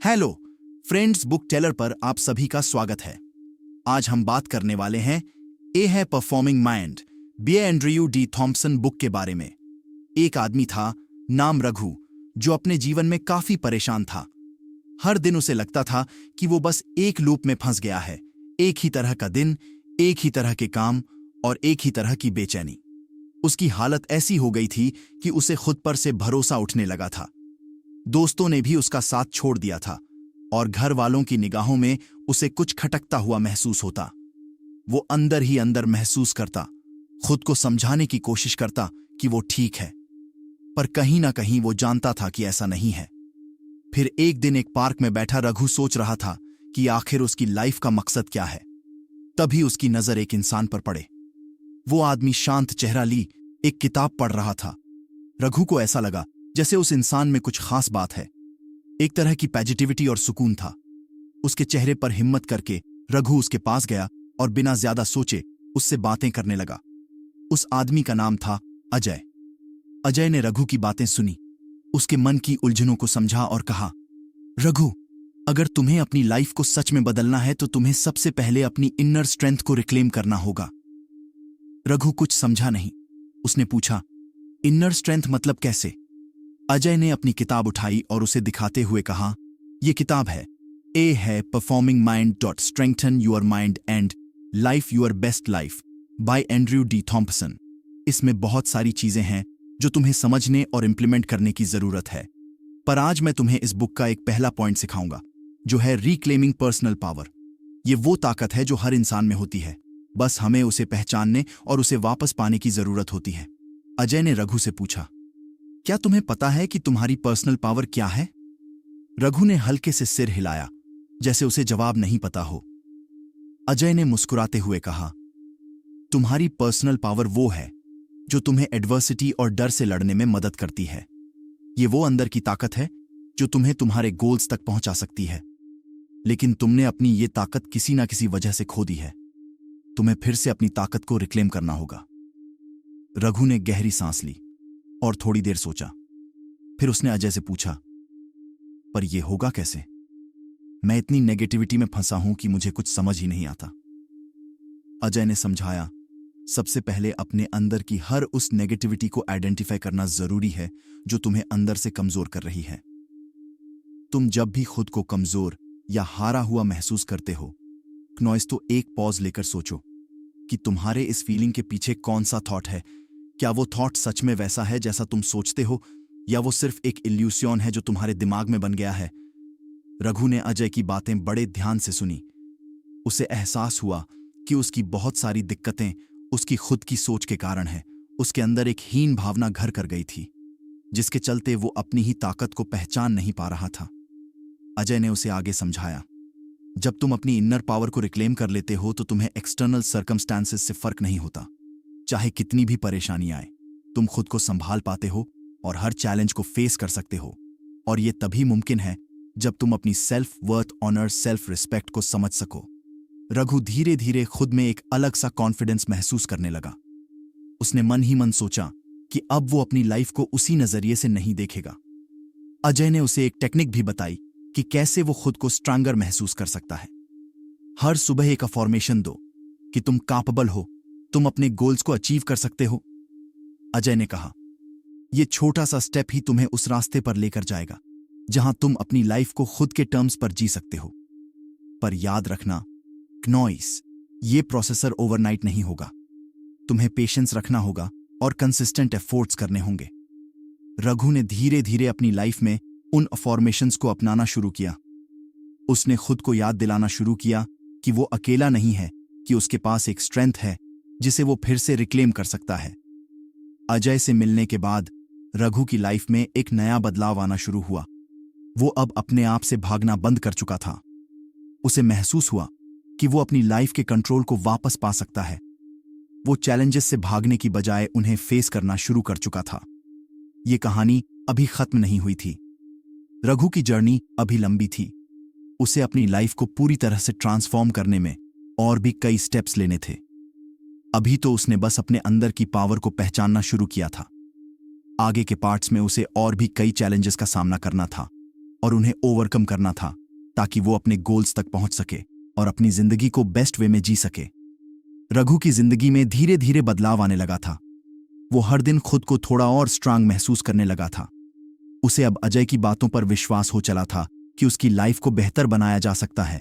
Hello friends, book Taylor पर आप सभी का स्वागत है। आज हम बात करने वाले हैं a high performing mind by Andrew D Thompson book के बारे में। एक आदमी था नाम रघु, जो अपने जीवन में काफी परेशान था। हर दिन उसे लगता था कि वो बस एक लूप में फंस गया है। एक ही तरह का दिन, एक ही तरह के काम और एक ही तरह की बेचैनी। उसकी हालत ऐसी हो गई थी कि उसे खुद पर से भरोसा उठने लगा था। दोस्तों ने भी उसका साथ छोड़ दिया था और घर वालों की निगाहों में उसे कुछ खटकता हुआ महसूस होता। वो अंदर ही अंदर महसूस करता, खुद को समझाने की कोशिश करता कि वो ठीक है, पर कहीं ना कहीं वो जानता था कि ऐसा नहीं है। फिर एक दिन एक पार्क में बैठा रघु सोच रहा था कि आखिर उसकी लाइफ का मकसद क्या है। तभी उसकी नजर एक इंसान पर पड़े। वो आदमी शांत चेहरा ली एक किताब पढ़ रहा था। रघु को ऐसा लगा जैसे उस इंसान में कुछ खास बात है। एक तरह की पॉजिटिविटी और सुकून था उसके चेहरे पर। हिम्मत करके रघु उसके पास गया और बिना ज्यादा सोचे उससे बातें करने लगा। उस आदमी का नाम था अजय। अजय ने रघु की बातें सुनी, उसके मन की उलझनों को समझा और कहा, रघु, अगर तुम्हें अपनी लाइफ को सच में बदलना है तो तुम्हें सबसे पहले अपनी इनर स्ट्रेंथ को रिक्लेम करना होगा। रघु कुछ समझा नहीं। उसने पूछा, इनर स्ट्रेंथ मतलब कैसे? अजय ने अपनी किताब उठाई और उसे दिखाते हुए कहा, यह किताब है, a high performing mind dot strengthen your mind and life your best life by Andrew D Thompson. इसमें बहुत सारी चीजें हैं जो तुम्हें समझने और इंप्लीमेंट करने की जरूरत है, पर आज मैं तुम्हें इस बुक का एक पहला पॉइंट सिखाऊंगा, जो है रिक्लेमिंग पर्सनल पावर। ये वो ताकत है जो हर इंसान में होती है, बस हमें उसे पहचानने और उसे वापस पाने की जरूरत होती है। अजय ने रघु से पूछा, क्या तुम्हें पता है कि तुम्हारी पर्सनल पावर क्या है? रघु ने हल्के से सिर हिलाया, जैसे उसे जवाब नहीं पता हो। अजय ने मुस्कुराते हुए कहा, तुम्हारी पर्सनल पावर वो है जो तुम्हें एडवर्सिटी और डर से लड़ने में मदद करती है। ये वो अंदर की ताकत है जो तुम्हें तुम्हारे गोल्स तक पहुंचा सकती है, लेकिन तुमने अपनी ये ताकत किसी ना किसी वजह से खो दी है। तुम्हें फिर से अपनी ताकत को रिक्लेम करना होगा। रघु ने गहरी सांस ली और थोड़ी देर सोचा। फिर उसने अजय से पूछा, पर यह होगा कैसे? मैं इतनी नेगेटिविटी में फंसा हूं कि मुझे कुछ समझ ही नहीं आता। अजय ने समझाया, सबसे पहले अपने अंदर की हर उस नेगेटिविटी को आइडेंटिफाई करना जरूरी है जो तुम्हें अंदर से कमजोर कर रही है। तुम जब भी खुद को कमजोर या हारा हुआ महसूस करते हो, नॉइस तो एक पॉज लेकर सोचो कि तुम्हारे इस फीलिंग के पीछे कौन सा थॉट है। क्या वो थॉट सच में वैसा है जैसा तुम सोचते हो, या वो सिर्फ एक इल्यूशन है जो तुम्हारे दिमाग में बन गया है? रघु ने अजय की बातें बड़े ध्यान से सुनी। उसे एहसास हुआ कि उसकी बहुत सारी दिक्कतें उसकी खुद की सोच के कारण है। उसके अंदर एक हीन भावना घर कर गई थी, जिसके चलते वो अपनी ही ताकत को पहचान नहीं पा रहा था। अजय ने उसे आगे समझाया, जब तुम अपनी इनर पावर को रिक्लेम कर लेते हो तो तुम्हें एक्सटर्नल सर्कमस्टांसेस से फर्क नहीं होता। चाहे कितनी भी परेशानी आए, तुम खुद को संभाल पाते हो और हर चैलेंज को फेस कर सकते हो। और यह तभी मुमकिन है जब तुम अपनी self worth, honour, self respect को समझ सको। रघु धीरे धीरे खुद में एक अलग सा कॉन्फिडेंस महसूस करने लगा। उसने मन ही मन सोचा कि अब वो अपनी लाइफ को उसी नजरिए से नहीं देखेगा। अजय ने उसे एक टेक्निक भी बताई कि कैसे वो खुद को स्ट्रांगर महसूस कर सकता है। हर सुबह एक अफर्मेशन दो कि तुम कैपेबल हो, तुम अपने गोल्स को अचीव कर सकते हो। अजय ने कहा, यह छोटा सा स्टेप ही तुम्हें उस रास्ते पर लेकर जाएगा जहां तुम अपनी लाइफ को खुद के टर्म्स पर जी सकते हो। पर याद रखना, नॉइस, ये प्रोसेसर ओवरनाइट नहीं होगा। तुम्हें पेशेंस रखना होगा और कंसिस्टेंट एफर्ट्स करने होंगे। रघु ने धीरे धीरे अपनी लाइफ में उन अफर्मेशंस को अपनाना शुरू किया। उसने खुद को याद दिलाना शुरू किया कि वो अकेला नहीं है, कि उसके पास एक स्ट्रेंथ है जिसे वो फिर से रिक्लेम कर सकता है। अजय से मिलने के बाद रघु की लाइफ में एक नया बदलाव आना शुरू हुआ। वो अब अपने आप से भागना बंद कर चुका था। उसे महसूस हुआ कि वो अपनी लाइफ के कंट्रोल को वापस पा सकता है। वो चैलेंजेस से भागने की बजाय उन्हें फेस करना शुरू कर चुका था। ये कहानी अभी खत्म नहीं हुई थी। रघु की जर्नी अभी लंबी थी। उसे अपनी लाइफ को पूरी तरह से ट्रांसफॉर्म करने में और भी कई स्टेप्स लेने थे। अभी तो उसने बस अपने अंदर की पावर को पहचानना शुरू किया था। आगे के पार्ट्स में उसे और भी कई चैलेंजेस का सामना करना था और उन्हें ओवरकम करना था ताकि वो अपने गोल्स तक पहुंच सके और अपनी जिंदगी को बेस्ट वे में जी सके। रघु की जिंदगी में धीरे धीरे बदलाव आने लगा था। वो हर दिन खुद को थोड़ा और स्ट्रांग महसूस करने लगा था। उसे अब अजय की बातों पर विश्वास हो चला था कि उसकी लाइफ को बेहतर बनाया जा सकता है,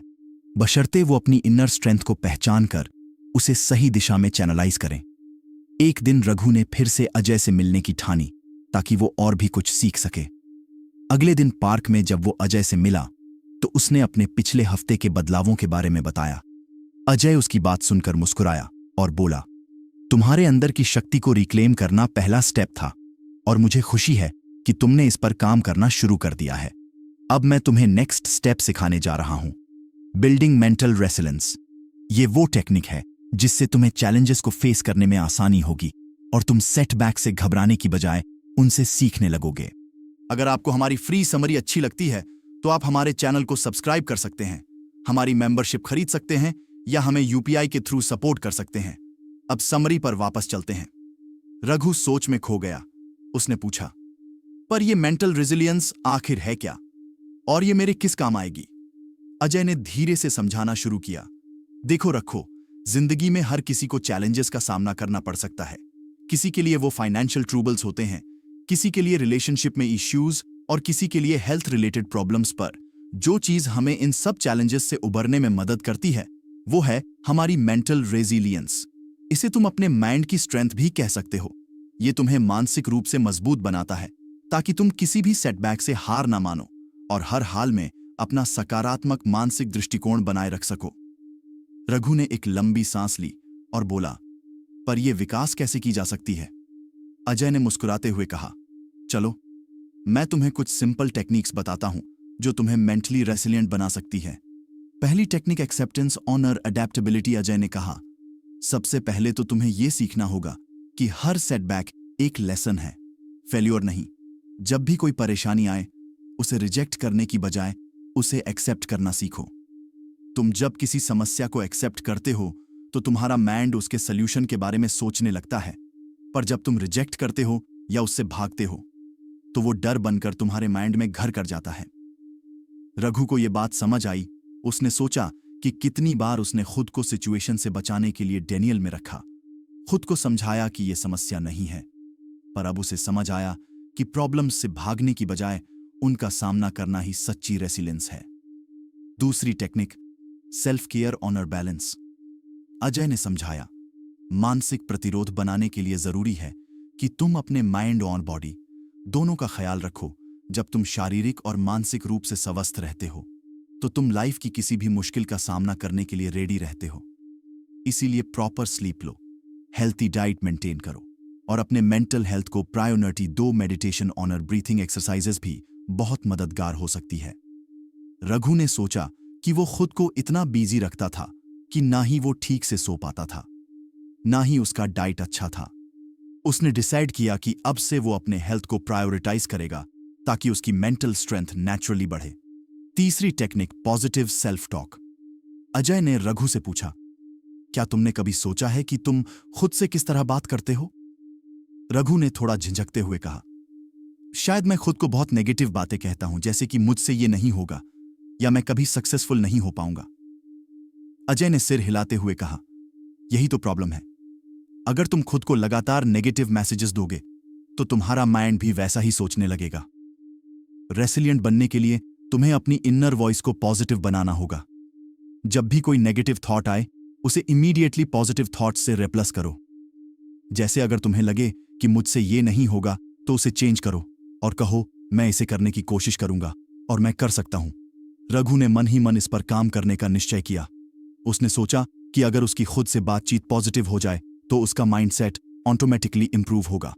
बशर्ते वो अपनी इनर स्ट्रेंथ को पहचान कर उसे सही दिशा में चैनलाइज करें। एक दिन रघु ने फिर से अजय से मिलने की ठानी ताकि वो और भी कुछ सीख सके। अगले दिन पार्क में जब वो अजय से मिला तो उसने अपने पिछले हफ्ते के बदलावों के बारे में बताया। अजय उसकी बात सुनकर मुस्कुराया और बोला, तुम्हारे अंदर की शक्ति को रिक्लेम करना पहला स्टेप था और मुझे खुशी है कि तुमने इस पर काम करना शुरू कर दिया है। अब मैं तुम्हें नेक्स्ट स्टेप सिखाने जा रहा हूं, बिल्डिंग मेंटल रेसिलेंस। ये वो टेक्निक है जिससे तुम्हें चैलेंजेस को फेस करने में आसानी होगी और तुम सेटबैक से घबराने की बजाय उनसे सीखने लगोगे। अगर आपको हमारी फ्री समरी अच्छी लगती है तो आप हमारे चैनल को सब्सक्राइब कर सकते हैं, हमारी मेंबरशिप खरीद सकते हैं या हमें यूपीआई के थ्रू सपोर्ट कर सकते हैं। अब समरी पर वापस चलते हैं। रघु सोच में खो गया। उसने पूछा, पर यह मेंटल रेजिलियंस आखिर है क्या और ये मेरे किस काम आएगी? अजय ने धीरे से समझाना शुरू किया। देखो रखो, जिंदगी में हर किसी को चैलेंजेस का सामना करना पड़ सकता है। किसी के लिए वो फाइनेंशियल ट्रबल्स होते हैं, किसी के लिए रिलेशनशिप में इश्यूज और किसी के लिए हेल्थ रिलेटेड प्रॉब्लम्स। पर जो चीज हमें इन सब चैलेंजेस से उबरने में मदद करती है वो है हमारी मेंटल रेजिलियंस। इसे तुम अपने माइंड की स्ट्रेंथ भी कह सकते हो। ये तुम्हें मानसिक रूप से मजबूत बनाता है ताकि तुम किसी भी सेटबैक से हार ना मानो और हर हाल में अपना सकारात्मक मानसिक दृष्टिकोण बनाए रख सको। रघु ने एक लंबी सांस ली और बोला, पर यह विकास कैसे की जा सकती है? अजय ने मुस्कुराते हुए कहा, चलो मैं तुम्हें कुछ सिंपल टेक्निक्स बताता हूं जो तुम्हें मेंटली रेसिलिएंट बना सकती है। पहली technique acceptance, honour, adaptability. Ajay ने कहा, सबसे पहले तो तुम्हें यह सीखना होगा कि हर सेटबैक एक लेसन है, फेल्योर नहीं। जब भी कोई परेशानी आए उसे रिजेक्ट करने की बजाय उसे एक्सेप्ट करना सीखो। तुम जब किसी समस्या को एक्सेप्ट करते हो तो तुम्हारा माइंड उसके सल्यूशन के बारे में सोचने लगता है, पर जब तुम रिजेक्ट करते हो या उससे भागते हो तो वो डर बनकर तुम्हारे माइंड में घर कर जाता है। रघु को यह बात समझ आई। उसने सोचा कि कितनी बार उसने खुद को सिचुएशन से बचाने के लिए डेनियल में रखा, खुद को समझाया कि यह समस्या नहीं है, पर अब उसे समझ आया कि प्रॉब्लम्स से भागने की बजाय उनका सामना करना ही सच्ची रेसिलियंस है। दूसरी technique, self care, honour, balance. Ajay ने समझाया, मानसिक प्रतिरोध बनाने के लिए जरूरी है कि तुम अपने माइंड और बॉडी दोनों का ख्याल रखो। जब तुम शारीरिक और मानसिक रूप से स्वस्थ रहते हो तो तुम लाइफ की किसी भी मुश्किल का सामना करने के लिए रेडी रहते हो। इसीलिए प्रॉपर स्लीप लो, हेल्थी डाइट मेंटेन करो और अपने मेंटल हेल्थ को प्रायोरिटी दो। मेडिटेशन, ऑनर, ब्रीथिंग एक्सरसाइजेस भी बहुत मददगार हो सकती है। रघु ने सोचा कि वो खुद को इतना बिजी रखता था कि ना ही वो ठीक से सो पाता था, ना ही उसका डाइट अच्छा था। उसने डिसाइड किया कि अब से वो अपने हेल्थ को प्रायोरिटाइज करेगा ताकि उसकी मेंटल स्ट्रेंथ नेचुरली बढ़े। तीसरी technique, positive self talk. Ajay ने रघु से पूछा, क्या तुमने कभी सोचा है कि तुम खुद से किस तरह बात करते हो? रघु ने थोड़ा झिझकते हुए कहा, शायद मैं खुद को बहुत नेगेटिव बातें कहता हूं, जैसे कि मुझसे ये नहीं होगा या मैं कभी सक्सेसफुल नहीं हो पाऊंगा। अजय ने सिर हिलाते हुए कहा, यही तो प्रॉब्लम है। अगर तुम खुद को लगातार नेगेटिव मैसेजेस दोगे तो तुम्हारा माइंड भी वैसा ही सोचने लगेगा। रेसिलिएंट बनने के लिए तुम्हें अपनी इनर वॉइस को पॉजिटिव बनाना होगा। जब भी कोई नेगेटिव थॉट आए उसे इमीडिएटली पॉजिटिव थॉट से रिप्लेस करो। जैसे अगर तुम्हें लगे कि मुझसे ये नहीं होगा तो उसे चेंज करो और कहो, मैं इसे करने की कोशिश करूंगा और मैं कर सकता हूं। रघु ने मन ही मन इस पर काम करने का निश्चय किया। उसने सोचा कि अगर उसकी खुद से बातचीत पॉजिटिव हो जाए तो उसका माइंडसेट ऑटोमेटिकली इंप्रूव होगा।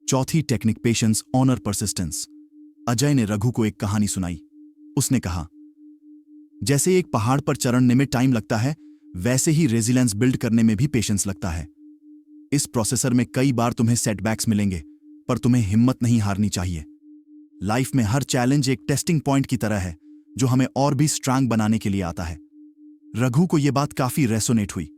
चौथी technique, patience, honour, persistence. Ajay ने रघु को एक कहानी सुनाई। उसने कहा, जैसे एक पहाड़ पर चढ़ने में टाइम लगता है वैसे ही रेजिलेंस बिल्ड करने में भी पेशेंस लगता है। इस प्रोसेसर में कई बार तुम्हें सेटबैक्स मिलेंगे, पर तुम्हें हिम्मत नहीं हारनी चाहिए। लाइफ में हर चैलेंज एक टेस्टिंग पॉइंट की तरह है जो हमें और भी स्ट्रांग बनाने के लिए आता है। रघु को यह बात काफी रेसोनेट हुई।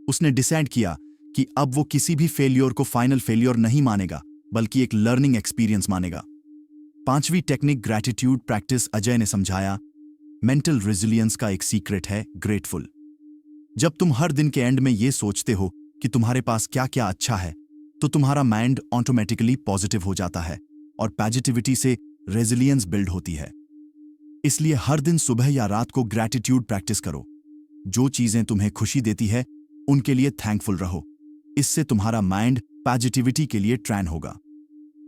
उसने डिसाइड किया कि अब वो किसी भी फेलियर को फाइनल फेलियर नहीं मानेगा बल्कि एक लर्निंग एक्सपीरियंस मानेगा। 5वीं टेक्निक ग्रैटिट्यूड प्रैक्टिस। अजय ने समझाया, मेंटल रेजिलियंस का एक सीक्रेट है ग्रेटफुल। जब तुम हर दिन के एंड में ये सोचते हो कि तुम्हारे पास क्या क्या अच्छा है, तो तुम्हारा माइंड ऑटोमेटिकली पॉजिटिव हो जाता है और पॉजिटिविटी से रेजिलियंस बिल्ड होती है। इसलिए हर दिन सुबह या रात को ग्रैटिट्यूड प्रैक्टिस करो। जो चीजें तुम्हें खुशी देती है उनके लिए थैंकफुल रहो। इससे तुम्हारा माइंड पॉजिटिविटी के लिए ट्रेन होगा।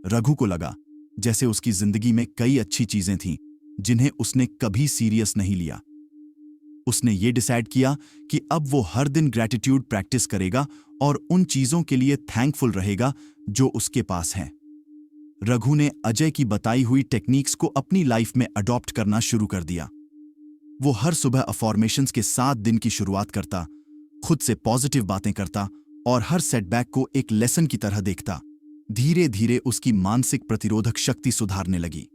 रघु को लगा जैसे उसकी जिंदगी में कई अच्छी चीजें थीं जिन्हें उसने कभी सीरियस नहीं लिया। उसने ये डिसाइड किया कि अब वो हर दिन ग्रैटिट्यूड प्रैक्टिस करेगा और उन चीजों के लिए थैंकफुल रहेगा जो उसके पास हैं। रघु ने अजय की बताई हुई टेक्निक्स को अपनी लाइफ में अडॉप्ट करना शुरू कर दिया। वो हर सुबह अफॉर्मेशंस के 7 दिन की शुरुआत करता, खुद से पॉजिटिव बातें करता और हर सेटबैक को एक लेसन की तरह देखता। धीरे धीरे उसकी मानसिक प्रतिरोधक शक्ति सुधारने लगी।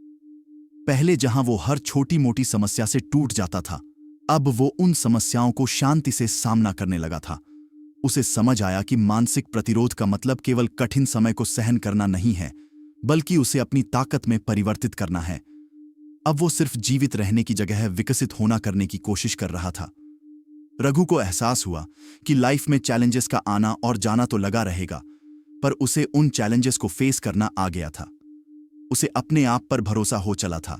पहले जहां वो हर छोटी मोटी समस्या से टूट जाता था, अब वो उन समस्याओं को शांति से सामना करने लगा था। उसे समझ आया कि मानसिक प्रतिरोध का मतलब केवल कठिन समय को सहन करना नहीं है, बल्कि उसे अपनी ताकत में परिवर्तित करना है। अब वो सिर्फ जीवित रहने की जगह विकसित होना करने की कोशिश कर रहा था। रघु को एहसास हुआ कि लाइफ में चैलेंजेस का आना और जाना तो लगा रहेगा, पर उसे उन चैलेंजेस को फेस करना आ गया था। उसे अपने आप पर भरोसा हो चला था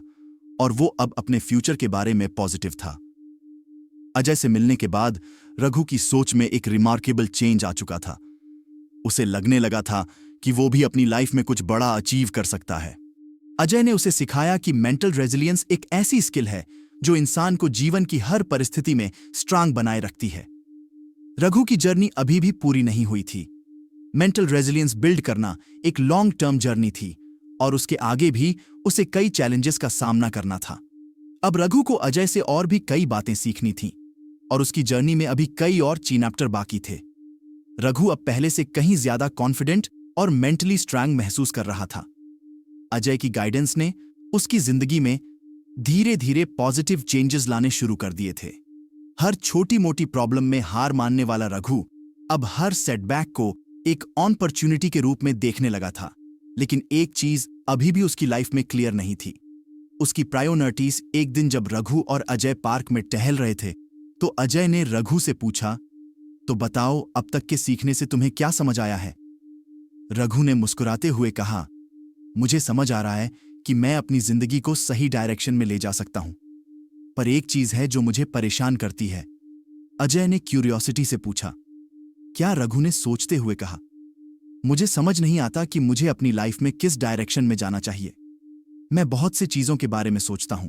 और वो अब अपने फ्यूचर के बारे में पॉजिटिव था। अजय से मिलने के बाद रघु की सोच में एक रिमार्केबल चेंज आ चुका था। उसे लगने लगा था कि वो भी अपनी लाइफ में कुछ बड़ा अचीव कर सकता है। अजय ने उसे सिखाया कि मेंटल रेजिलियंस एक ऐसी स्किल है जो इंसान को जीवन की हर परिस्थिति में स्ट्रांग बनाए रखती है। रघु की जर्नी अभी भी पूरी नहीं हुई थी। मेंटल रेजिलियंस बिल्ड करना एक लॉन्ग टर्म जर्नी थी और उसके आगे भी उसे कई चैलेंजेस का सामना करना था। अब रघु को अजय से और भी कई बातें सीखनी थीं और उसकी जर्नी में अभी कई और चैप्टर बाकी थे। रघु अब पहले से कहीं ज्यादा कॉन्फिडेंट और मेंटली स्ट्रांग महसूस कर रहा था। अजय की गाइडेंस ने उसकी जिंदगी में धीरे धीरे पॉजिटिव चेंजेस लाने शुरू कर दिए थे। हर छोटी मोटी प्रॉब्लम में हार मानने वाला रघु अब हर सेटबैक को एक अपॉर्चुनिटी के रूप में देखने लगा था। लेकिन एक चीज अभी भी उसकी लाइफ में क्लियर नहीं थी। उसकी प्रायोरिटीज। एक दिन जब रघु और अजय पार्क में टहल रहे थे, तो अजय ने रघु से पूछा, तो बताओ अब तक के सीखने से तुम्हें क्या समझ आया है? रघु ने मुस्कुराते हुए कहा, मुझे समझ आ रहा है कि मैं अपनी जिंदगी को सही डायरेक्शन में ले जा सकता हूं, पर एक चीज है जो मुझे परेशान करती है। अजय ने क्यूरियोसिटी से पूछा। क्या? रघु ने सोचते हुए कहा, मुझे समझ नहीं आता कि मुझे अपनी लाइफ में किस डायरेक्शन में जाना चाहिए। मैं बहुत से चीजों के बारे में सोचता हूं,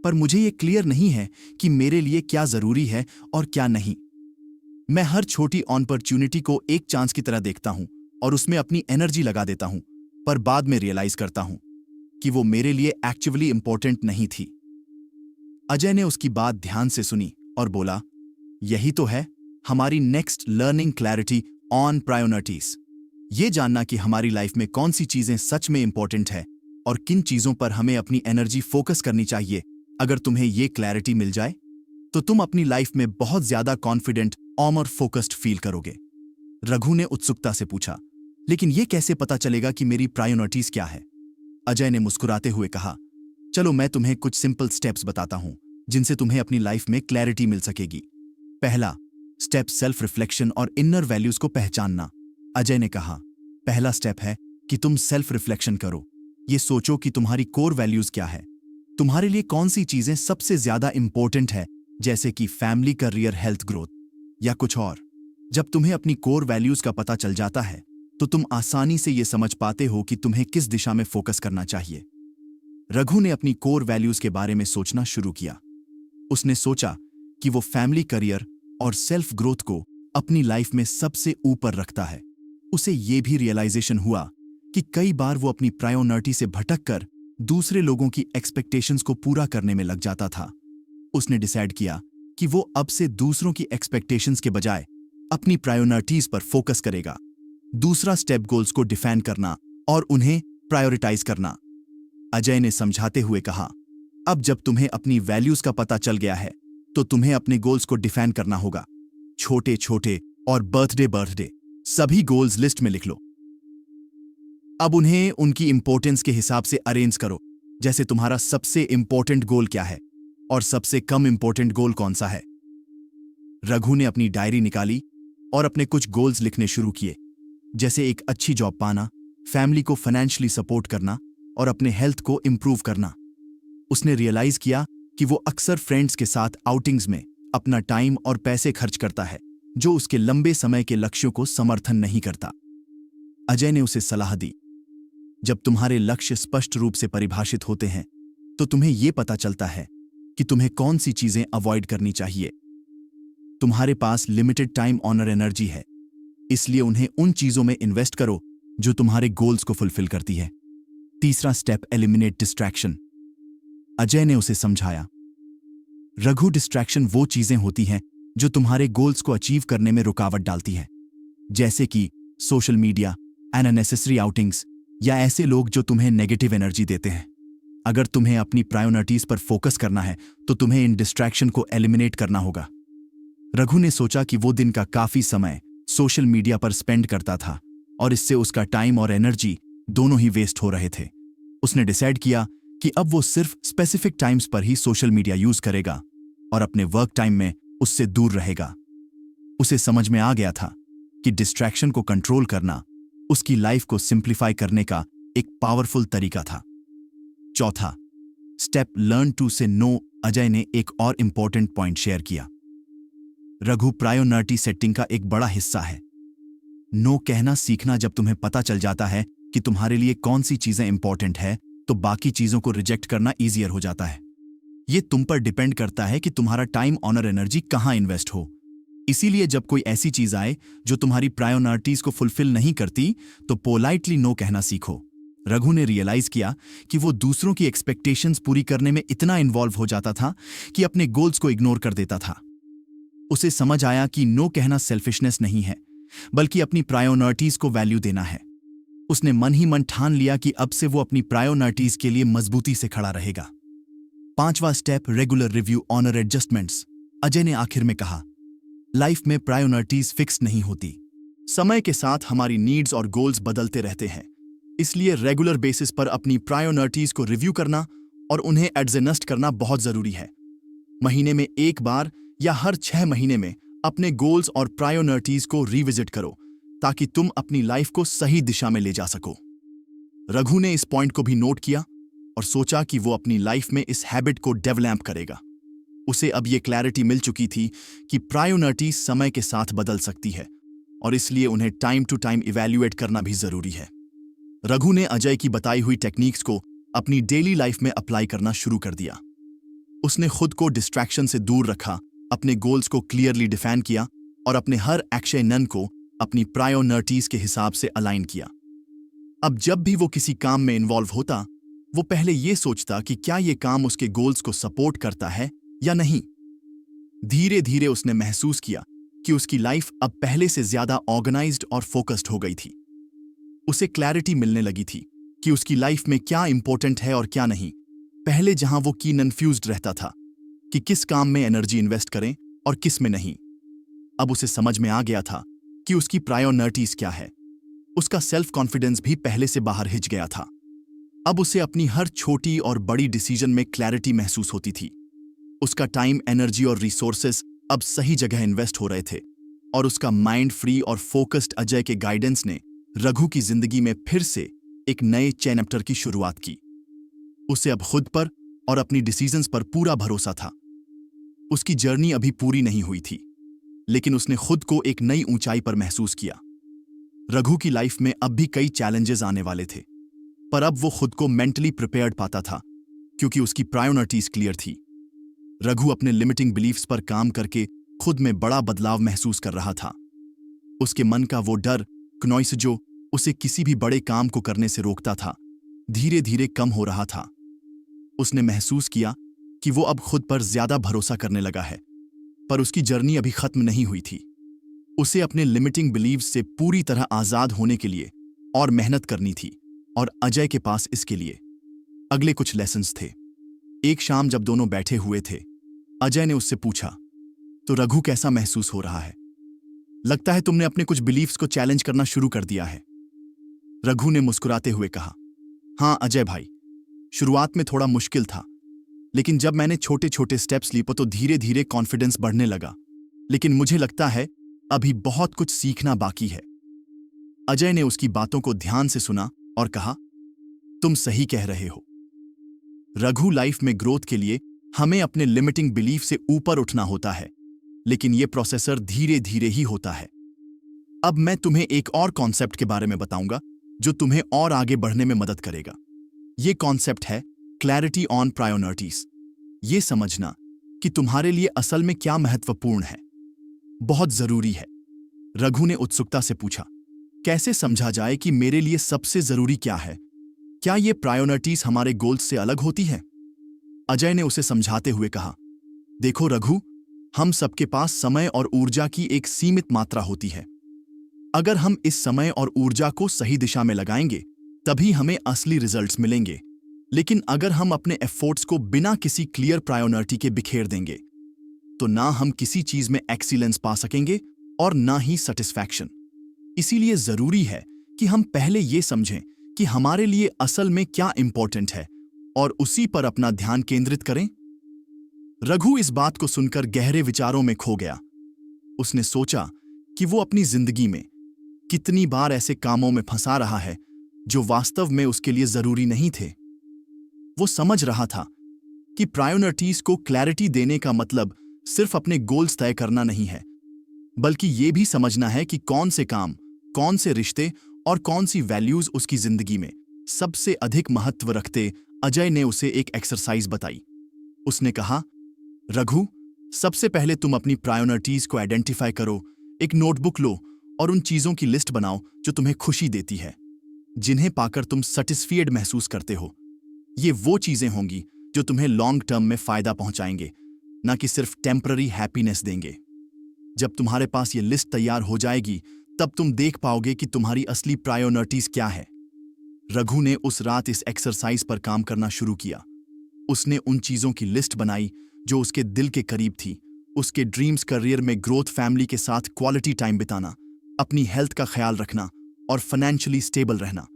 पर मुझे ये क्लियर नहीं है कि मेरे लिए क्या जरूरी है और क्या नहीं। मैं हर छोटी अपॉर्चुनिटी को एक चांस की तरह देखता हूं और उसमें अपनी एनर्जी लगा देता हूं, पर बाद में रियलाइज करता हूं कि वो मेरे लिए एक्चुअली इंपॉर्टेंट नहीं थी। अजय ने उसकी बात ध्यान से सुनी और बोला, यही तो है हमारी next learning, clarity on priorities. ये जानना कि हमारी लाइफ में कौन सी चीजें सच में इंपॉर्टेंट है और किन चीजों पर हमें अपनी एनर्जी फोकस करनी चाहिए। अगर तुम्हें ये क्लैरिटी मिल जाए तो तुम अपनी लाइफ में बहुत ज्यादा कॉन्फिडेंट और फोकस्ड फील करोगे। रघु ने उत्सुकता से पूछा, लेकिन ये कैसे पता चलेगा कि मेरी प्रायोरिटीज क्या है? अजय ने मुस्कुराते हुए कहा, चलो मैं तुम्हें कुछ सिंपल स्टेप्स बताता हूं जिनसे तुम्हें अपनी लाइफ में क्लैरिटी मिल सकेगी। पहला स्टेप सेल्फ रिफ्लेक्शन और इनर वैल्यूज को पहचानना। अजय ने कहा, पहला स्टेप है कि तुम सेल्फ रिफ्लेक्शन करो। ये सोचो कि तुम्हारी कोर वैल्यूज क्या है, तुम्हारे लिए कौन सी चीजें सबसे ज्यादा इंपॉर्टेंट है, जैसे कि फैमिली, करियर, हेल्थ, ग्रोथ या कुछ और। जब तुम्हें अपनी कोर वैल्यूज का पता चल जाता है तो तुम आसानी से ये समझ पाते हो कि तुम्हें किस दिशा में फोकस करना चाहिए। रघु ने अपनी कोर वैल्यूज के बारे में सोचना शुरू किया। उसने सोचा कि वो फैमिली, करियर और सेल्फ ग्रोथ को अपनी लाइफ में सबसे ऊपर रखता है। उसे ये भी रियलाइजेशन हुआ कि कई बार वो अपनी प्रायोरिटी से भटककर दूसरे लोगों की एक्सपेक्टेशंस को पूरा करने में लग जाता था। उसने डिसाइड किया कि वो अब से दूसरों की एक्सपेक्टेशंस के बजाय अपनी प्रायोरिटीज पर फोकस करेगा। दूसरा स्टेप गोल्स को डिफाइन करना और उन्हें प्रायोरिटाइज करना। अजय ने समझाते हुए कहा, अब जब तुम्हें अपनी वैल्यूज का पता चल गया है तो तुम्हें अपने गोल्स को डिफाइन करना होगा। छोटे छोटे और बर्थडे सभी गोल्स लिस्ट में लिख लो। अब उन्हें उनकी इंपॉर्टेंस के हिसाब से अरेंज करो। जैसे तुम्हारा सबसे इंपॉर्टेंट गोल क्या है और सबसे कम इंपॉर्टेंट गोल कौन सा है। रघु ने अपनी डायरी निकाली और अपने कुछ गोल्स लिखने शुरू किए, जैसे एक अच्छी जॉब पाना, फैमिली को फाइनेंशियली सपोर्ट करना और अपने हेल्थ को इंप्रूव करना। उसने रियलाइज किया कि वो अक्सर फ्रेंड्स के साथ आउटिंग्स में अपना टाइम और पैसे खर्च करता है, जो उसके लंबे समय के लक्ष्यों को समर्थन नहीं करता। अजय ने उसे सलाह दी, जब तुम्हारे लक्ष्य स्पष्ट रूप से परिभाषित होते हैं तो तुम्हें यह पता चलता है कि तुम्हें कौन सी चीजें अवॉइड करनी चाहिए। तुम्हारे पास लिमिटेड टाइम ऑनर एनर्जी है, इसलिए उन्हें उन चीजों में इन्वेस्ट करो जो तुम्हारे गोल्स को फुलफिल करती है। तीसरा स्टेप, एलिमिनेट डिस्ट्रैक्शन। अजय ने उसे समझाया, रघु, डिस्ट्रैक्शन वो चीजें होती हैं जो तुम्हारे गोल्स को अचीव करने में रुकावट डालती है, जैसे कि सोशल मीडिया, अननेसेसरी आउटिंग्स या ऐसे लोग जो तुम्हें नेगेटिव एनर्जी देते हैं। अगर तुम्हें अपनी प्रायोरिटीज पर फोकस करना है तो तुम्हें इन डिस्ट्रैक्शन को एलिमिनेट करना होगा। रघु ने सोचा कि वो दिन का काफी समय सोशल मीडिया पर स्पेंड करता था और इससे उसका टाइम और एनर्जी दोनों ही वेस्ट हो रहे थे। उसने डिसाइड किया कि अब वो सिर्फ स्पेसिफिक टाइम्स पर ही सोशल मीडिया यूज करेगा और अपने वर्क टाइम में उससे दूर रहेगा। उसे समझ में आ गया था कि डिस्ट्रैक्शन को कंट्रोल करना उसकी लाइफ को सिंप्लीफाई करने का एक पावरफुल तरीका था। चौथा स्टेप, लर्न टू से नो। अजय ने एक और इंपॉर्टेंट पॉइंट शेयर किया। रघु, प्रायोरिटी सेटिंग का एक बड़ा हिस्सा है नो कहना सीखना। जब तुम्हें पता चल जाता है कि तुम्हारे लिए कौन सी चीजें इंपॉर्टेंट है तो बाकी चीजों को रिजेक्ट करना ईजियर हो जाता है। ये तुम पर डिपेंड करता है कि तुम्हारा टाइम ऑनर एनर्जी कहां इन्वेस्ट हो। इसीलिए जब कोई ऐसी चीज आए जो तुम्हारी प्रायोरिटीज को फुलफिल नहीं करती तो पोलाइटली नो कहना सीखो। रघु ने रियलाइज किया कि वो दूसरों की एक्सपेक्टेशंस पूरी करने में इतना इन्वॉल्व हो जाता था कि अपने गोल्स को इग्नोर कर देता था। उसे समझ आया कि नो कहना सेल्फिशनेस नहीं है, बल्कि अपनी प्रायोरिटीज को वैल्यू देना है। उसने मन ही मन ठान लिया कि अब से वो अपनी प्रायोरिटीज के लिए मजबूती से खड़ा रहेगा। पांचवा step, regular review, honour adjustments. Ajay ने आखिर में कहा, लाइफ में प्रायोरिटीज फिक्स नहीं होती। समय के साथ हमारी नीड्स और गोल्स बदलते रहते हैं, इसलिए रेगुलर बेसिस पर अपनी प्रायोरिटीज को रिव्यू करना और उन्हें एडजस्ट करना बहुत जरूरी है। महीने में एक बार या हर 6 महीने में अपने गोल्स और प्रायोरिटीज को रिविजिट करो ताकि तुम अपनी लाइफ को सही दिशा में ले जा सको। रघु ने इस पॉइंट को भी नोट किया और सोचा कि वो अपनी लाइफ में इस हैबिट को डेवलप करेगा। उसे अब ये क्लैरिटी मिल चुकी थी कि प्रायोरिटी समय के साथ बदल सकती है और इसलिए उन्हें टाइम टू टाइम इवैल्यूएट करना भी जरूरी है। रघु ने अजय की बताई हुई टेक्निक्स को अपनी डेली लाइफ में अप्लाई करना शुरू कर दिया। उसने खुद को डिस्ट्रैक्शन से दूर रखा, अपने गोल्स को क्लियरली डिफाइन किया और अपने हर एक्शन को अपनी प्रायोरिटीज के हिसाब से अलाइन किया। अब जब भी वो किसी काम में इन्वॉल्व होता, वो पहले ये सोचता कि क्या ये काम उसके गोल्स को सपोर्ट करता है या नहीं। धीरे धीरे उसने महसूस किया कि उसकी लाइफ अब पहले से ज्यादा ऑर्गेनाइज्ड और फोकस्ड हो गई थी। उसे क्लैरिटी मिलने लगी थी कि उसकी लाइफ में क्या इंपॉर्टेंट है और क्या नहीं। पहले जहां वो कन्फ्यूज्ड रहता था कि किस काम में एनर्जी इन्वेस्ट करें और किस में नहीं, अब उसे समझ में आ गया था कि उसकी प्रायोरिटीज क्या है। उसका सेल्फ कॉन्फिडेंस भी पहले से बाहर हिच गया था। अब उसे अपनी हर छोटी और बड़ी डिसीजन में क्लैरिटी महसूस होती थी। उसका टाइम, एनर्जी और रिसोर्सेस अब सही जगह इन्वेस्ट हो रहे थे और उसका माइंड फ्री और फोकस्ड अजय के गाइडेंस ने रघु की जिंदगी में फिर से एक नए चैप्टर की शुरुआत की। उसे अब खुद पर और अपनी डिसीजंस पर पूरा भरोसा था। उसकी जर्नी अभी पूरी नहीं हुई थी, लेकिन उसने खुद को एक नई ऊंचाई पर महसूस किया। रघु की लाइफ में अब भी कई चैलेंजेस आने वाले थे, पर अब वो खुद को मेंटली प्रिपेयर्ड पाता था क्योंकि उसकी प्रायोरिटीज क्लियर थी। रघु अपने लिमिटिंग बिलीफ्स पर काम करके खुद में बड़ा बदलाव महसूस कर रहा था। उसके मन का वो डर, नॉइस जो उसे किसी भी बड़े काम को करने से रोकता था, धीरे धीरे कम हो रहा था। उसने महसूस किया कि वो अब खुद पर ज्यादा भरोसा करने लगा है, पर उसकी जर्नी अभी खत्म नहीं हुई थी। उसे अपने लिमिटिंग बिलीव्स से पूरी तरह आजाद होने के लिए और मेहनत करनी थी और अजय के पास इसके लिए अगले कुछ लेसन्स थे। एक शाम जब दोनों बैठे हुए थे, अजय ने उससे पूछा, तो रघु कैसा महसूस हो रहा है? लगता है तुमने अपने कुछ बिलीव्स को चैलेंज करना शुरू कर दिया है। रघु ने मुस्कुराते हुए कहा, हाँ अजय भाई, शुरुआत में थोड़ा मुश्किल था, लेकिन जब मैंने छोटे छोटे स्टेप्स लिए तो धीरे धीरे कॉन्फिडेंस बढ़ने लगा। लेकिन मुझे लगता है अभी बहुत कुछ सीखना बाकी है। अजय ने उसकी बातों को ध्यान से सुना और कहा, तुम सही कह रहे हो रघु, लाइफ में ग्रोथ के लिए हमें अपने लिमिटिंग बिलीफ से ऊपर उठना होता है, लेकिन यह प्रोसेसर धीरे धीरे ही होता है। अब मैं तुम्हें एक और कॉन्सेप्ट के बारे में बताऊंगा जो तुम्हें और आगे बढ़ने में मदद करेगा। यह कॉन्सेप्ट है क्लैरिटी ऑन प्रायोरिटीज। यह समझना कि तुम्हारे लिए असल में क्या महत्वपूर्ण है बहुत जरूरी है। रघु ने उत्सुकता से पूछा, कैसे समझा जाए कि मेरे लिए सबसे जरूरी क्या है? क्या ये प्रायोरिटीज हमारे गोल्स से अलग होती है? अजय ने उसे समझाते हुए कहा, देखो रघु, हम सबके पास समय और ऊर्जा की एक सीमित मात्रा होती है। अगर हम इस समय और ऊर्जा को सही दिशा में लगाएंगे तभी हमें असली रिजल्ट्स मिलेंगे। लेकिन अगर हम अपने एफर्ट्स को बिना किसी क्लियर प्रायोरिटी के बिखेर देंगे तो ना हम किसी चीज में एक्सीलेंस पा सकेंगे और ना ही सेटिस्फैक्शन। इसीलिए जरूरी है कि हम पहले ये समझें कि हमारे लिए असल में क्या इंपॉर्टेंट है और उसी पर अपना ध्यान केंद्रित करें। रघु इस बात को सुनकर गहरे विचारों में खो गया। उसने सोचा कि वो अपनी जिंदगी में कितनी बार ऐसे कामों में फंसा रहा है जो वास्तव में उसके लिए जरूरी नहीं थे। वो समझ रहा था कि प्रायोरिटीज को क्लैरिटी देने का मतलब सिर्फ अपने गोल्स तय करना नहीं है, बल्कि ये भी समझना है कि कौन से काम, कौन से रिश्ते और कौन सी वैल्यूज उसकी जिंदगी में सबसे अधिक महत्व रखते। अजय ने उसे एक एक्सरसाइज बताई। उसने कहा, रघु, सबसे पहले तुम अपनी प्रायोरिटीज को आइडेंटिफाई करो। एक नोटबुक लो और उन चीजों की लिस्ट बनाओ जो तुम्हें खुशी देती है, जिन्हें पाकर तुम सेटिस्फाइड महसूस करते हो। ये वो चीजें होंगी जो तुम्हें लॉन्ग टर्म में फायदा पहुंचाएंगे, ना कि सिर्फ टेम्पररी हैप्पीनेस देंगे। जब तुम्हारे पास ये लिस्ट तैयार हो जाएगी तब तुम देख पाओगे कि तुम्हारी असली प्रायोरिटीज क्या है। रघु ने उस रात इस एक्सरसाइज पर काम करना शुरू किया। उसने उन चीजों की लिस्ट बनाई जो उसके दिल के करीब थी। उसके ड्रीम्स, करियर में ग्रोथ, फैमिली के साथ क्वालिटी टाइम बिताना, अपनी हेल्थ का ख्याल रखना और फाइनेंशियली स्टेबल रहना।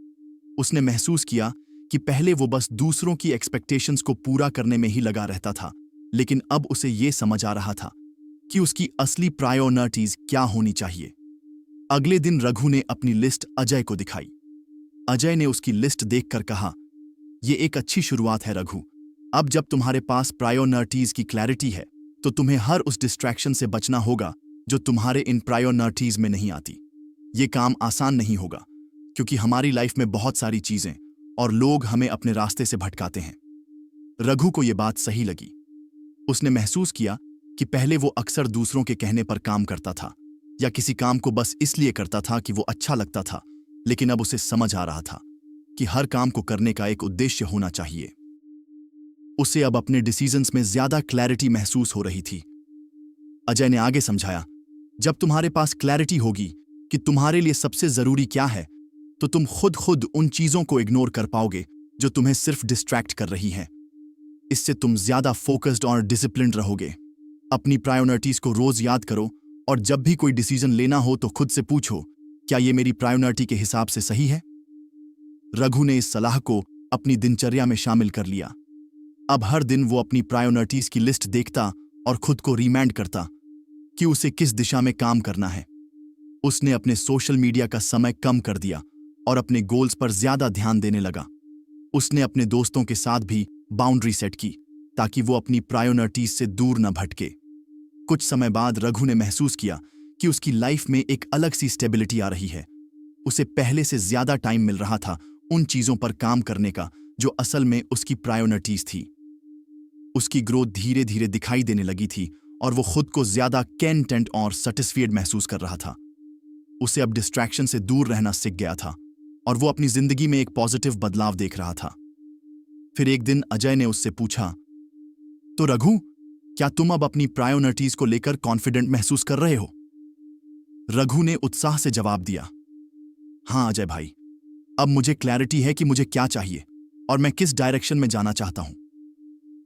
उसने महसूस किया कि पहले वो बस दूसरों की एक्सपेक्टेशंस को पूरा करने में ही लगा रहता था, लेकिन अब उसे ये समझ आ रहा था कि उसकी असली प्रायोरिटीज क्या होनी चाहिए। अगले दिन रघु ने अपनी लिस्ट अजय को दिखाई। अजय ने उसकी लिस्ट देखकर कहा, यह एक अच्छी शुरुआत है रघु। अब जब तुम्हारे पास प्रायोरिटीज की क्लैरिटी है तो तुम्हें हर उस डिस्ट्रैक्शन से बचना होगा जो तुम्हारे इन प्रायोरिटीज में नहीं आती। ये काम आसान नहीं होगा क्योंकि हमारी लाइफ में बहुत सारी चीजें और लोग हमें अपने रास्ते से भटकाते हैं। रघु को यह बात सही लगी। उसने महसूस किया कि पहले वो अक्सर दूसरों के कहने पर काम करता था या किसी काम को बस इसलिए करता था कि वो अच्छा लगता था, लेकिन अब उसे समझ आ रहा था कि हर काम को करने का एक उद्देश्य होना चाहिए। उसे अब अपने डिसीजंस में ज्यादा क्लैरिटी महसूस हो रही थी। अजय ने आगे समझाया, जब तुम्हारे पास क्लैरिटी होगी कि तुम्हारे लिए सबसे जरूरी क्या है तो तुम खुद उन चीजों को इग्नोर कर पाओगे जो तुम्हें सिर्फ डिस्ट्रैक्ट कर रही हैं। इससे तुम ज्यादा फोकस्ड और डिसिप्लिन्ड रहोगे। अपनी प्रायोरिटीज को रोज याद करो और जब भी कोई डिसीजन लेना हो तो खुद से पूछो, क्या ये मेरी प्रायोरिटी के हिसाब से सही है? रघु ने इस सलाह को अपनी दिनचर्या में शामिल कर लिया। अब हर दिन वो अपनी प्रायोरिटीज की लिस्ट देखता और खुद को रिमाइंड करता कि उसे किस दिशा में काम करना है। उसने अपने सोशल मीडिया का समय कम कर दिया और अपने गोल्स पर ज्यादा ध्यान देने लगा। उसने अपने दोस्तों के साथ भी बाउंड्री सेट की ताकि वो अपनी प्रायोरिटीज से दूर न भटके। कुछ समय बाद रघु ने महसूस किया कि उसकी लाइफ में एक अलग सी स्टेबिलिटी आ रही है। उसे पहले से ज्यादा टाइम मिल रहा था उन चीजों पर काम करने का जो असल में उसकी प्रायोरिटीज थी। उसकी ग्रोथ धीरे धीरे दिखाई देने लगी थी और वो खुद को ज्यादा कंटेंट और सेटिस्फाइड महसूस कर रहा था। उसे अब डिस्ट्रैक्शन से दूर रहना सीख गया था और वो अपनी जिंदगी में एक पॉजिटिव बदलाव देख रहा था। फिर एक दिन अजय ने उससे पूछा, तो रघु, क्या तुम अब अपनी प्रायोरिटीज को लेकर कॉन्फिडेंट महसूस कर रहे हो? रघु ने उत्साह से जवाब दिया, हाँ अजय भाई, अब मुझे क्लैरिटी है कि मुझे क्या चाहिए और मैं किस डायरेक्शन में जाना चाहता हूं।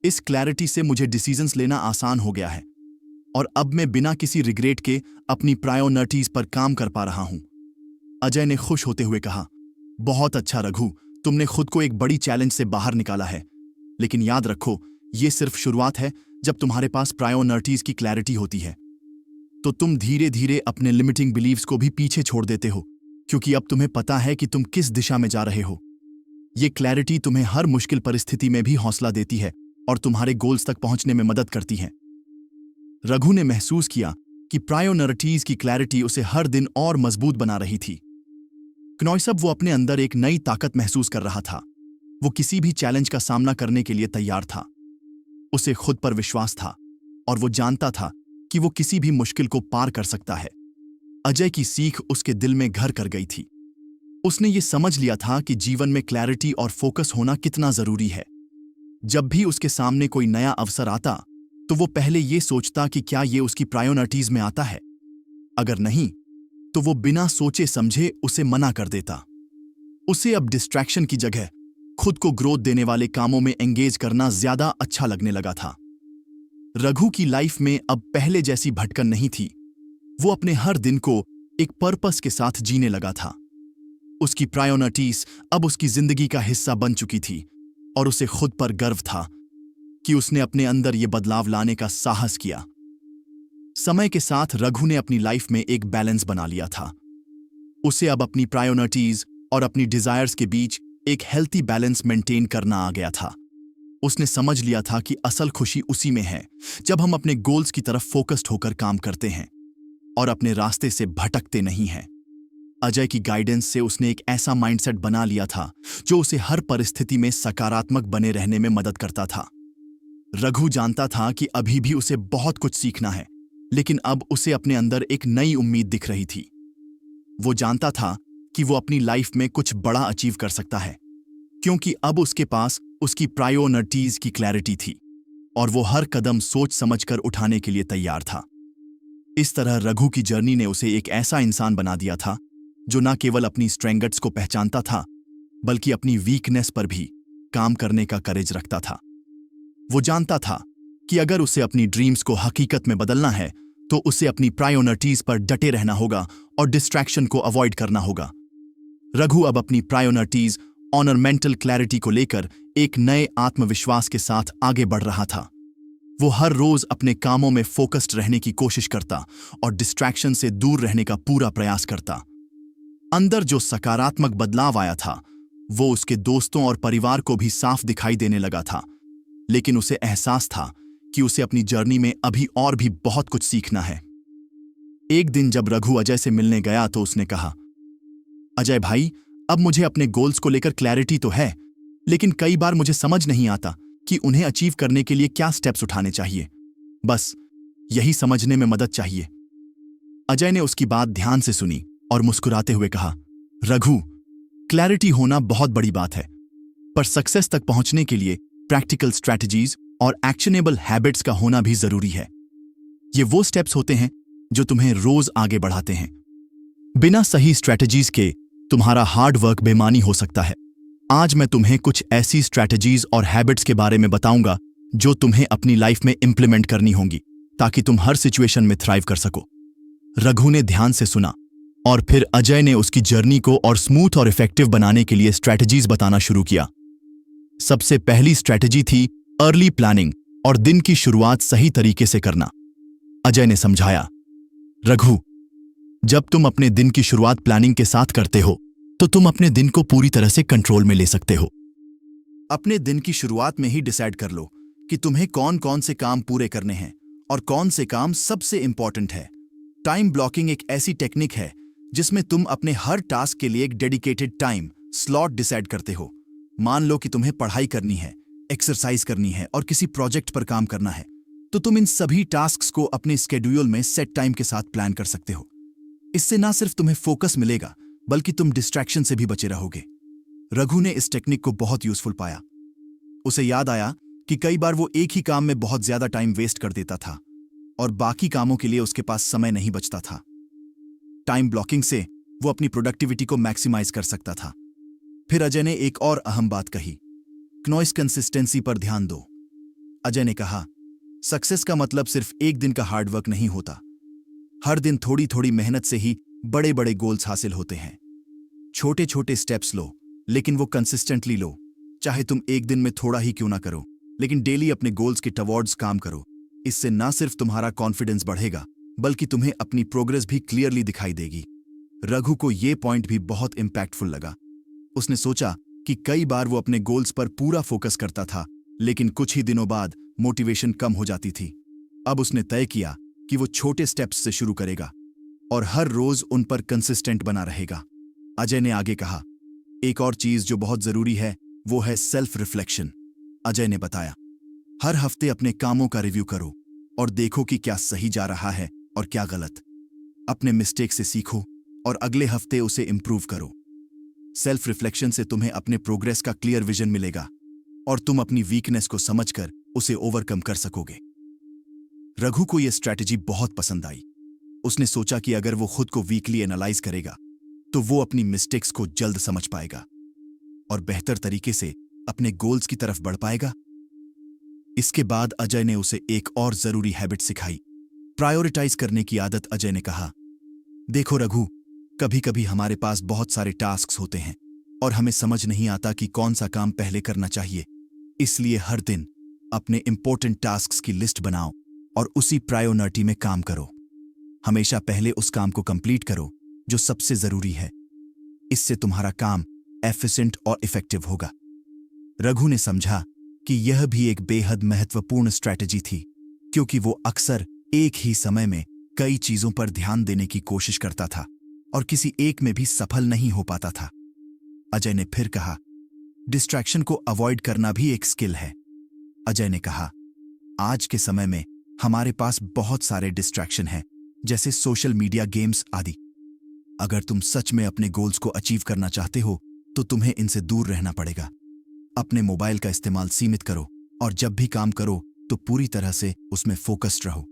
इस क्लैरिटी से मुझे डिसीजंस लेना आसान हो गया है और अब मैं बिना किसी रिग्रेट के अपनी प्रायोरिटीज पर काम कर पा रहा हूं। अजय ने खुश होते हुए कहा, बहुत अच्छा रघु, तुमने खुद को एक बड़ी चैलेंज से बाहर निकाला है, लेकिन याद रखो, ये सिर्फ शुरुआत है। जब तुम्हारे पास प्रायोरिटीज की क्लैरिटी होती है तो तुम धीरे धीरे अपने लिमिटिंग बिलीव्स को भी पीछे छोड़ देते हो, क्योंकि अब तुम्हें पता है कि तुम किस दिशा में जा रहे हो। ये क्लैरिटी तुम्हें हर मुश्किल परिस्थिति में भी हौसला देती है और तुम्हारे गोल्स तक पहुंचने में मदद करती है। रघु ने महसूस किया कि प्रायोरिटीज की क्लैरिटी उसे हर दिन और मजबूत बना रही थी। क्नॉयसब वो अपने अंदर एक नई ताकत महसूस कर रहा था। वो किसी भी चैलेंज का सामना करने के लिए तैयार था। उसे खुद पर विश्वास था और वो जानता था कि वो किसी भी मुश्किल को पार कर सकता है। अजय की सीख उसके दिल में घर कर गई थी। उसने ये समझ लिया था कि जीवन में क्लैरिटी और फोकस होना कितना जरूरी है। जब भी उसके सामने कोई नया अवसर आता तो वो पहले ये सोचता कि क्या ये उसकी प्रायोरिटीज में आता है। अगर नहीं तो वो बिना सोचे समझे उसे मना कर देता। उसे अब डिस्ट्रैक्शन की जगह खुद को ग्रोथ देने वाले कामों में एंगेज करना ज्यादा अच्छा लगने लगा था। रघु की लाइफ में अब पहले जैसी भटकन नहीं थी। वो अपने हर दिन को एक पर्पस के साथ जीने लगा था। उसकी प्रायोरिटीज अब उसकी जिंदगी का हिस्सा बन चुकी थी और उसे खुद पर गर्व था कि उसने अपने अंदर ये बदलाव लाने का साहस किया। समय के साथ रघु ने अपनी लाइफ में एक बैलेंस बना लिया था। उसे अब अपनी प्रायोरिटीज और अपनी डिजायर्स के बीच एक हेल्थी बैलेंस मेंटेन करना आ गया था। उसने समझ लिया था कि असल खुशी उसी में है जब हम अपने गोल्स की तरफ फोकस्ड होकर काम करते हैं और अपने रास्ते से भटकते नहीं हैं। अजय की गाइडेंस से उसने एक ऐसा माइंडसेट बना लिया था जो उसे हर परिस्थिति में सकारात्मक बने रहने में मदद करता था। रघु जानता था कि अभी भी उसे बहुत कुछ सीखना है, लेकिन अब उसे अपने अंदर एक नई उम्मीद दिख रही थी। वो जानता था कि वो अपनी लाइफ में कुछ बड़ा अचीव कर सकता है, क्योंकि अब उसके पास उसकी प्रायोरिटीज की क्लैरिटी थी और वो हर कदम सोच समझकर उठाने के लिए तैयार था। इस तरह रघु की जर्नी ने उसे एक ऐसा इंसान बना दिया था जो न केवल अपनी स्ट्रेंग्थ्स को पहचानता था, बल्कि अपनी वीकनेस पर भी काम करने का करेज रखता था। वो जानता था कि अगर उसे अपनी ड्रीम्स को हकीकत में बदलना है तो उसे अपनी प्रायोरिटीज पर डटे रहना होगा और डिस्ट्रैक्शन को अवॉइड करना होगा। रघु अब अपनी प्रायोरिटीज और मेंटल क्लैरिटी को लेकर एक नए आत्मविश्वास के साथ आगे बढ़ रहा था। वो हर रोज अपने कामों में फोकस्ड रहने की कोशिश करता और डिस्ट्रैक्शन से दूर रहने का पूरा प्रयास करता। अंदर जो सकारात्मक बदलाव आया था वो उसके दोस्तों और परिवार को भी साफ दिखाई देने लगा था, लेकिन उसे एहसास था कि उसे अपनी जर्नी में अभी और भी बहुत कुछ सीखना है। एक दिन जब रघु अजय से मिलने गया तो उसने कहा, अजय भाई, अब मुझे अपने गोल्स को लेकर क्लैरिटी तो है, लेकिन कई बार मुझे समझ नहीं आता कि उन्हें अचीव करने के लिए क्या स्टेप्स उठाने चाहिए। बस यही समझने में मदद चाहिए। अजय ने उसकी बात ध्यान से सुनी और मुस्कुराते हुए कहा, रघु, क्लैरिटी होना बहुत बड़ी बात है, पर सक्सेस तक पहुंचने के लिए प्रैक्टिकल स्ट्रैटेजीज और एक्शनेबल हैबिट्स का होना भी जरूरी है। ये वो स्टेप्स होते हैं जो तुम्हें रोज आगे बढ़ाते हैं। बिना सही स्ट्रैटेजीज के तुम्हारा हार्ड वर्क बेमानी हो सकता है। आज मैं तुम्हें कुछ ऐसी स्ट्रैटेजीज और हैबिट्स के बारे में बताऊंगा जो तुम्हें अपनी लाइफ में इंप्लीमेंट करनी होंगी ताकि तुम हर सिचुएशन में थ्राइव कर सको। रघु ने ध्यान से सुना और फिर अजय ने उसकी जर्नी को और स्मूथ और इफेक्टिव बनाने के लिए स्ट्रैटेजीज बताना शुरू किया। सबसे पहली स्ट्रैटेजी थी अर्ली प्लानिंग और दिन की शुरुआत सही तरीके से करना। अजय ने समझाया, रघु, जब तुम अपने दिन की शुरुआत प्लानिंग के साथ करते हो तो तुम अपने दिन को पूरी तरह से कंट्रोल में ले सकते हो। अपने दिन की शुरुआत में ही डिसाइड कर लो कि तुम्हें कौन कौन से काम पूरे करने हैं और कौन से काम सबसे इंपॉर्टेंट है। टाइम ब्लॉकिंग एक ऐसी टेक्निक है जिसमें तुम अपने हर टास्क के लिए एक डेडिकेटेड टाइम स्लॉट डिसाइड करते हो। मान लो कि तुम्हें पढ़ाई करनी है, एक्सरसाइज करनी है और किसी प्रोजेक्ट पर काम करना है, तो तुम इन सभी टास्क्स को अपने स्केड्यूल में सेट टाइम के साथ प्लान कर सकते हो। इससे ना सिर्फ तुम्हें फोकस मिलेगा बल्कि तुम डिस्ट्रैक्शन से भी बचे रहोगे। रघु ने इस टेक्निक को बहुत यूजफुल पाया। उसे याद आया कि कई बार वो एक ही काम में बहुत ज्यादा टाइम वेस्ट कर देता था और बाकी कामों के लिए उसके पास समय नहीं बचता था। टाइम ब्लॉकिंग से वो अपनी प्रोडक्टिविटी को मैक्सिमाइज कर सकता था। फिर अजय ने एक और अहम बात कही, नॉइस कंसिस्टेंसी पर ध्यान दो। अजय ने कहा, सक्सेस का मतलब सिर्फ एक दिन का हार्डवर्क नहीं होता। हर दिन थोड़ी थोड़ी मेहनत से ही बड़े बड़े गोल्स हासिल होते हैं। छोटे छोटे स्टेप्स लो लेकिन वो कंसिस्टेंटली लो। चाहे तुम एक दिन में थोड़ा ही क्यों ना करो, लेकिन डेली अपने गोल्स के टवर्ड्स काम करो। इससे ना सिर्फ तुम्हारा कॉन्फिडेंस बढ़ेगा, बल्कि तुम्हें अपनी प्रोग्रेस भी क्लियरली दिखाई देगी। रघु को ये पॉइंट भी बहुत इम्पैक्टफुल लगा। उसने सोचा कि कई बार वो अपने गोल्स पर पूरा फोकस करता था, लेकिन कुछ ही दिनों बाद मोटिवेशन कम हो जाती थी। अब उसने तय किया कि वो छोटे स्टेप्स से शुरू करेगा और हर रोज उन पर कंसिस्टेंट बना रहेगा। अजय ने आगे कहा, एक और चीज जो बहुत जरूरी है वो है सेल्फ रिफ्लेक्शन। अजय ने बताया, हर हफ्ते अपने कामों का रिव्यू करो और देखो कि क्या सही जा रहा है और क्या गलत। अपने मिस्टेक से सीखो और अगले हफ्ते उसे इंप्रूव करो। सेल्फ रिफ्लेक्शन से तुम्हें अपने प्रोग्रेस का क्लियर विजन मिलेगा और तुम अपनी वीकनेस को समझकर उसे ओवरकम कर सकोगे। रघु को यह स्ट्रैटेजी बहुत पसंद आई। उसने सोचा कि अगर वो खुद को वीकली एनालाइज करेगा तो वो अपनी मिस्टेक्स को जल्द समझ पाएगा और बेहतर तरीके से अपने गोल्स की तरफ बढ़ पाएगा। इसके बाद अजय ने उसे एक और जरूरी हैबिट सिखाई, प्रायोरिटाइज करने की आदत। अजय ने कहा, देखो रघु, कभी कभी हमारे पास बहुत सारे टास्क्स होते हैं और हमें समझ नहीं आता कि कौन सा काम पहले करना चाहिए। इसलिए हर दिन अपने इंपॉर्टेंट टास्क्स की लिस्ट बनाओ और उसी प्रायोरिटी में काम करो। हमेशा पहले उस काम को कंप्लीट करो जो सबसे जरूरी है। इससे तुम्हारा काम एफिशिएंट और इफेक्टिव होगा। रघु ने समझा कि यह भी एक बेहद महत्वपूर्ण स्ट्रैटेजी थी, क्योंकि वो अक्सर एक ही समय में कई चीजों पर ध्यान देने की कोशिश करता था और किसी एक में भी सफल नहीं हो पाता था। अजय ने फिर कहा, डिस्ट्रैक्शन को अवॉइड करना भी एक स्किल है। अजय ने कहा, आज के समय में हमारे पास बहुत सारे डिस्ट्रैक्शन हैं, जैसे सोशल मीडिया, गेम्स आदि। अगर तुम सच में अपने गोल्स को अचीव करना चाहते हो तो तुम्हें इनसे दूर रहना पड़ेगा। अपने मोबाइल का इस्तेमाल सीमित करो और जब भी काम करो तो पूरी तरह से उसमें फोकस्ड रहो।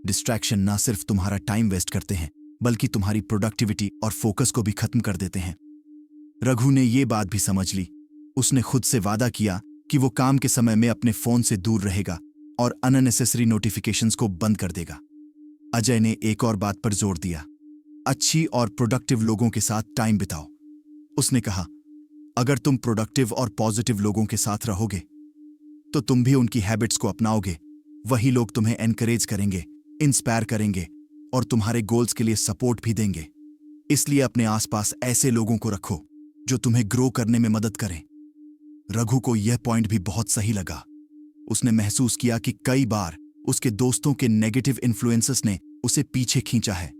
डिस्ट्रैक्शन ना सिर्फ तुम्हारा टाइम वेस्ट करते हैं, बल्कि तुम्हारी प्रोडक्टिविटी और फोकस को भी खत्म कर देते हैं। रघु ने ये बात भी समझ ली। उसने खुद से वादा किया कि वो काम के समय में अपने फोन से दूर रहेगा और अननेसेसरी नोटिफिकेशंस को बंद कर देगा। अजय ने एक और बात पर जोर दिया, अच्छी और प्रोडक्टिव लोगों के साथ टाइम बिताओ। उसने कहा, अगर तुम प्रोडक्टिव और पॉजिटिव लोगों के साथ रहोगे तो तुम भी उनकी हैबिट्स को अपनाओगे। वही लोग तुम्हें एनकरेज करेंगे, इंस्पायर करेंगे और तुम्हारे गोल्स के लिए सपोर्ट भी देंगे। इसलिए अपने आसपास ऐसे लोगों को रखो जो तुम्हें ग्रो करने में मदद करें। रघु को यह पॉइंट भी बहुत सही लगा। उसने महसूस किया कि कई बार उसके दोस्तों के नेगेटिव इन्फ्लुएंसेस ने उसे पीछे खींचा है।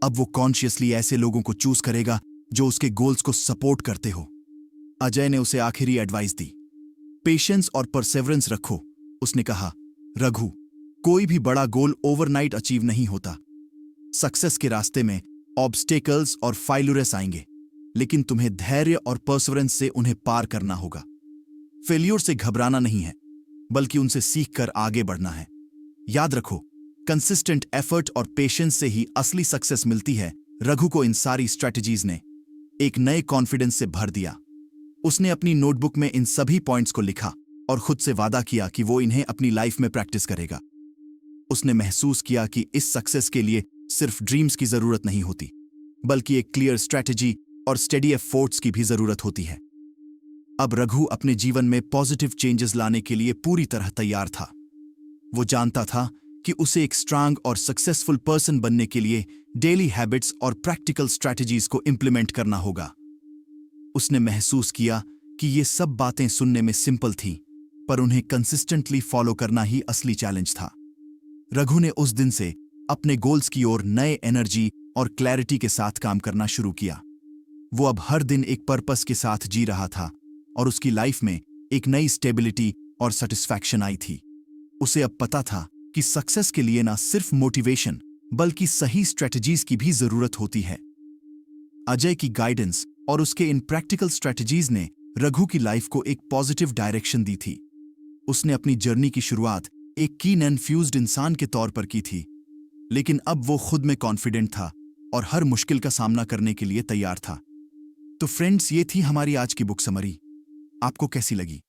अब वो कॉन्शियसली ऐसे लोगों को चूज करेगा जो उसके गोल्स को सपोर्ट करते हो। अजय ने उसे आखिरी एडवाइस दी, पेशेंस और परसेवरेंस रखो। उसने कहा, रघु, कोई भी बड़ा गोल ओवरनाइट अचीव नहीं होता। सक्सेस के रास्ते में ऑब्स्टेकल्स और फाइलुरस आएंगे, लेकिन तुम्हें धैर्य और परसेवरेंस से उन्हें पार करना होगा। फेल्योर से घबराना नहीं है, बल्कि उनसे सीखकर आगे बढ़ना है। याद रखो, कंसिस्टेंट एफर्ट और पेशेंस से ही असली सक्सेस मिलती है। रघु को इन सारी स्ट्रैटेजीज ने एक नए कॉन्फिडेंस से भर दिया। उसने अपनी नोटबुक में इन सभी पॉइंट्स को लिखा और खुद से वादा किया कि वो इन्हें अपनी लाइफ में प्रैक्टिस करेगा। उसने महसूस किया कि इस सक्सेस के लिए सिर्फ ड्रीम्स की जरूरत नहीं होती, बल्कि एक क्लियर स्ट्रैटेजी और स्टेडी एफर्ट्स की भी जरूरत होती है। अब रघु अपने जीवन में पॉजिटिव चेंजेस लाने के लिए पूरी तरह तैयार था। वो जानता था कि उसे एक स्ट्रांग और सक्सेसफुल पर्सन बनने के लिए डेली हैबिट्स और प्रैक्टिकल स्ट्रैटेजीज को इंप्लीमेंट करना होगा। उसने महसूस किया कि ये सब बातें सुनने में सिंपल थीं, पर उन्हें कंसिस्टेंटली फॉलो करना ही असली चैलेंज था। रघु ने उस दिन से अपने गोल्स की ओर नए एनर्जी और क्लैरिटी के साथ काम करना शुरू किया। वो अब हर दिन एक पर्पस के साथ जी रहा था और उसकी लाइफ में एक नई स्टेबिलिटी और सेटिस्फैक्शन आई थी। उसे अब पता था कि सक्सेस के लिए ना सिर्फ मोटिवेशन, बल्कि सही स्ट्रैटेजीज की भी जरूरत होती है। अजय की गाइडेंस और उसके इन प्रैक्टिकल स्ट्रैटेजीज ने रघु की लाइफ को एक पॉजिटिव डायरेक्शन दी थी। उसने अपनी जर्नी की शुरुआत एक कीन एंड फ्यूज्ड इंसान के तौर पर की थी, लेकिन अब वो खुद में कॉन्फिडेंट था और हर मुश्किल का सामना करने के लिए तैयार था। तो फ्रेंड्स, ये थी हमारी आज की बुक समरी। आपको कैसी लगी?